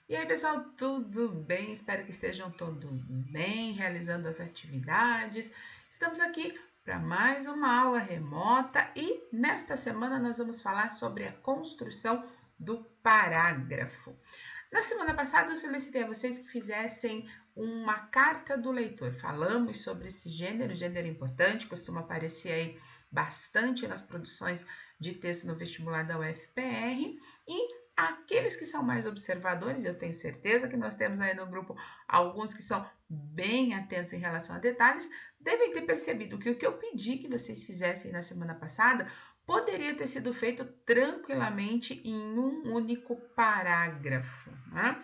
E aí, pessoal, tudo bem? Espero que estejam todos bem, realizando as atividades. Estamos aqui para mais uma aula remota e nesta semana nós vamos falar sobre a construção do parágrafo. Na semana passada eu solicitei a vocês que fizessem uma carta do leitor. Falamos sobre esse gênero importante, costuma aparecer aí bastante nas produções de texto no vestibular da UFPR e aqueles que são mais observadores, eu tenho certeza que nós temos aí no grupo alguns que são bem atentos em relação a detalhes, devem ter percebido que o que eu pedi que vocês fizessem na semana passada poderia ter sido feito tranquilamente em um único parágrafo, né?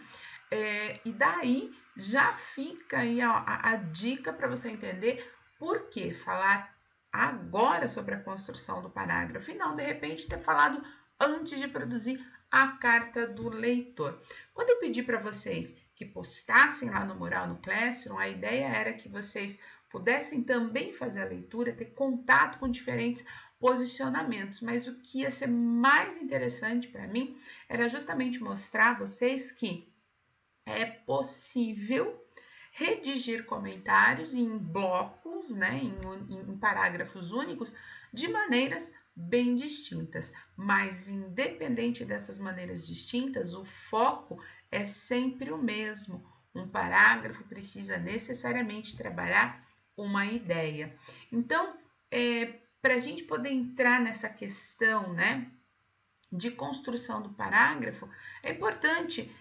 E daí já fica aí a dica para você entender por que falar agora sobre a construção do parágrafo e não, de repente, ter falado antes de produzir a carta do leitor. Quando eu pedi para vocês que postassem lá no mural no Classroom, a ideia era que vocês pudessem também fazer a leitura, ter contato com diferentes posicionamentos, mas o que ia ser mais interessante para mim era justamente mostrar a vocês que é possível redigir comentários em blocos, né, em parágrafos únicos, de maneiras bem distintas. Mas, independente dessas maneiras distintas, o foco é sempre o mesmo. Um parágrafo precisa necessariamente trabalhar uma ideia. Então, para a gente poder entrar nessa questão, né, de construção do parágrafo, é importante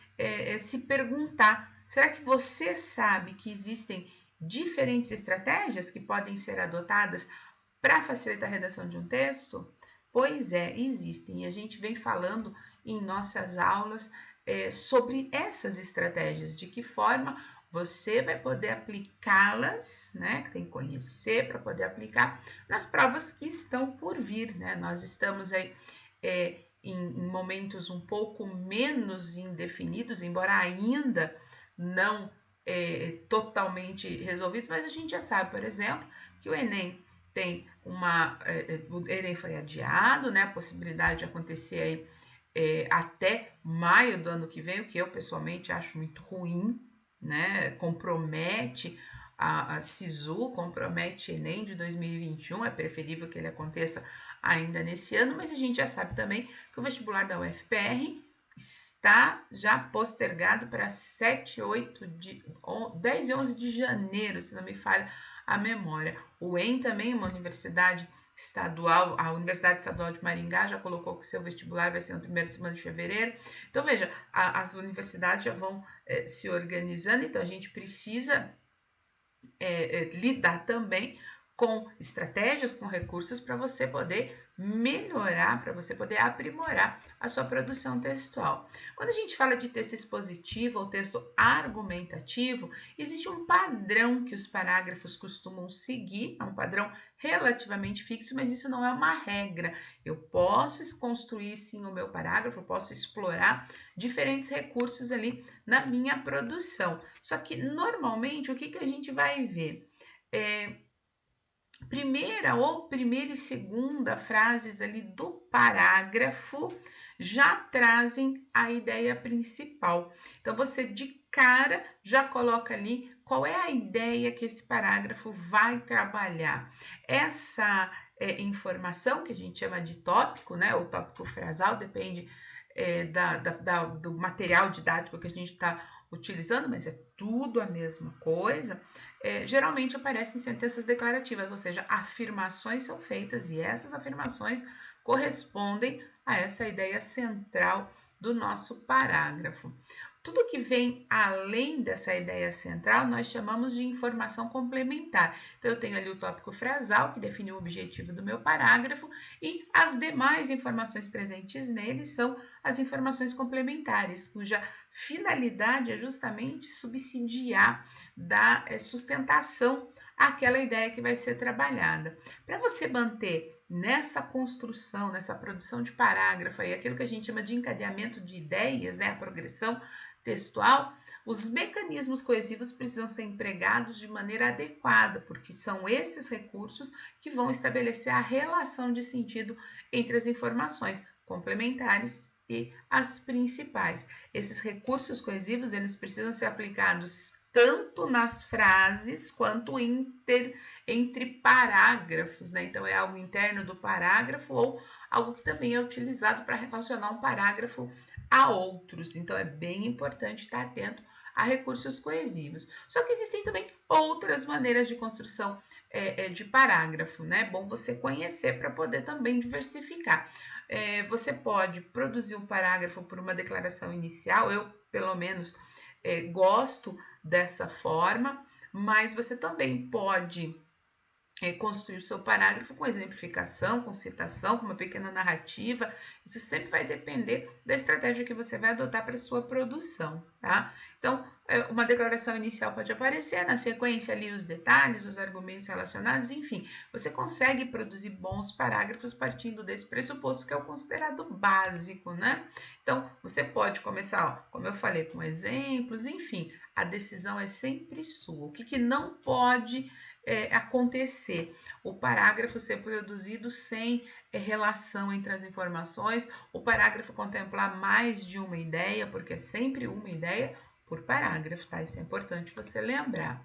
se perguntar: será que você sabe que existem diferentes estratégias que podem ser adotadas para facilitar a redação de um texto? Pois é, existem. E a gente vem falando em nossas aulas sobre essas estratégias, de que forma você vai poder aplicá-las, né? Tem que conhecer para poder aplicar nas provas que estão por vir, né? Nós estamos aí em momentos um pouco menos indefinidos, embora ainda não totalmente resolvidos, mas a gente já sabe, por exemplo, que o Enem tem o Enem foi adiado, né? A possibilidade de acontecer aí até maio do ano que vem, o que eu pessoalmente acho muito ruim, né? Compromete a SISU, compromete Enem de 2021, é preferível que ele aconteça ainda nesse ano, mas a gente já sabe também que o vestibular da UFPR está já postergado para 10 e 11 de janeiro, se não me falha a memória. O EM também, uma universidade estadual, a Universidade Estadual de Maringá já colocou que o seu vestibular vai ser na primeira semana de fevereiro. Então, veja, as universidades já vão se organizando, então a gente precisa lidar também com estratégias, com recursos para você poder melhorar, para você poder aprimorar a sua produção textual. Quando a gente fala de texto expositivo ou texto argumentativo, existe um padrão que os parágrafos costumam seguir, é um padrão relativamente fixo, mas isso não é uma regra. Eu posso construir sim o meu parágrafo, eu posso explorar diferentes recursos ali na minha produção. Só que normalmente o que a gente vai ver? Primeira e segunda frases ali do parágrafo já trazem a ideia principal. Então, você de cara já coloca ali qual é a ideia que esse parágrafo vai trabalhar. Essa informação, que a gente chama de tópico, né, ou tópico frasal, depende do material didático que a gente está utilizando, mas é tudo a mesma coisa, geralmente aparecem sentenças declarativas, ou seja, afirmações são feitas e essas afirmações correspondem a essa ideia central do nosso parágrafo. Tudo que vem além dessa ideia central, nós chamamos de informação complementar. Então, eu tenho ali o tópico frasal, que define o objetivo do meu parágrafo, e as demais informações presentes nele são as informações complementares, cuja finalidade é justamente subsidiar, dar sustentação àquela ideia que vai ser trabalhada. Para você manter nessa construção, nessa produção de parágrafo, aí, aquilo que a gente chama de encadeamento de ideias, né, a progressão textual, os mecanismos coesivos precisam ser empregados de maneira adequada, porque são esses recursos que vão estabelecer a relação de sentido entre as informações complementares e as principais. Esses recursos coesivos, eles precisam ser aplicados tanto nas frases quanto entre parágrafos, né? Então, é algo interno do parágrafo ou algo que também é utilizado para relacionar um parágrafo a outros. Então, é bem importante estar atento a recursos coesivos. Só que existem também outras maneiras de construção de parágrafo, né? Bom você conhecer para poder também diversificar. Você pode produzir um parágrafo por uma declaração inicial, eu, pelo menos, gosto dessa forma, mas você também pode construir o seu parágrafo com exemplificação, com citação, com uma pequena narrativa. Isso sempre vai depender da estratégia que você vai adotar para a sua produção, tá? Então, uma declaração inicial pode aparecer, na sequência ali os detalhes, os argumentos relacionados, enfim, você consegue produzir bons parágrafos partindo desse pressuposto que é o considerado básico, né? Então, você pode começar, ó, como eu falei, com exemplos, enfim, a decisão é sempre sua. O que não pode acontecer? O parágrafo ser produzido sem relação entre as informações, o parágrafo contemplar mais de uma ideia, porque é sempre uma ideia por parágrafo, tá? Isso é importante você lembrar.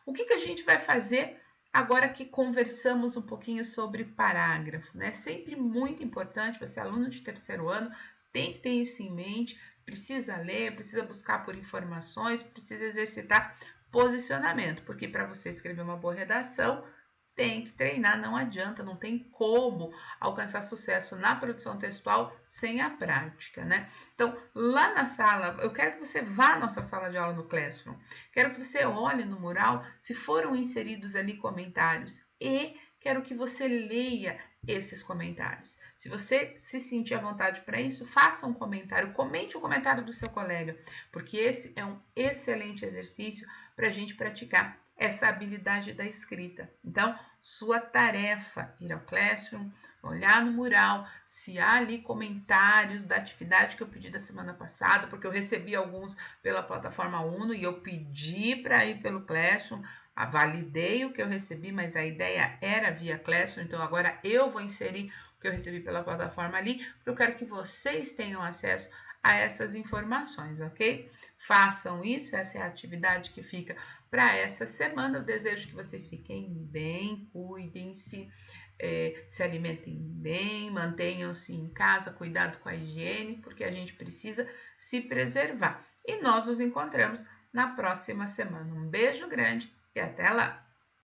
O que a gente vai fazer agora que conversamos um pouquinho sobre parágrafo, né? Sempre muito importante, você é aluno de terceiro ano, tem que ter isso em mente, precisa ler, precisa buscar por informações, precisa exercitar posicionamento, porque para você escrever uma boa redação, tem que treinar, não adianta, não tem como alcançar sucesso na produção textual sem a prática, né? Então, lá na sala, eu quero que você vá à nossa sala de aula no Classroom, quero que você olhe no mural se foram inseridos ali comentários e quero que você leia esses comentários. Se você se sentir à vontade para isso, faça um comentário, comente o comentário do seu colega, porque esse é um excelente exercício para a gente praticar essa habilidade da escrita. Então, sua tarefa, ir ao Classroom, olhar no mural, se há ali comentários da atividade que eu pedi da semana passada, porque eu recebi alguns pela plataforma Uno e eu pedi para ir pelo Classroom, validei o que eu recebi, mas a ideia era via Classroom, então agora eu vou inserir o que eu recebi pela plataforma ali, porque eu quero que vocês tenham acesso a essas informações, ok? Façam isso, essa é a atividade que fica para essa semana. Eu desejo que vocês fiquem bem, cuidem-se, se alimentem bem, mantenham-se em casa, cuidado com a higiene, porque a gente precisa se preservar. E nós nos encontramos na próxima semana. Um beijo grande e até lá!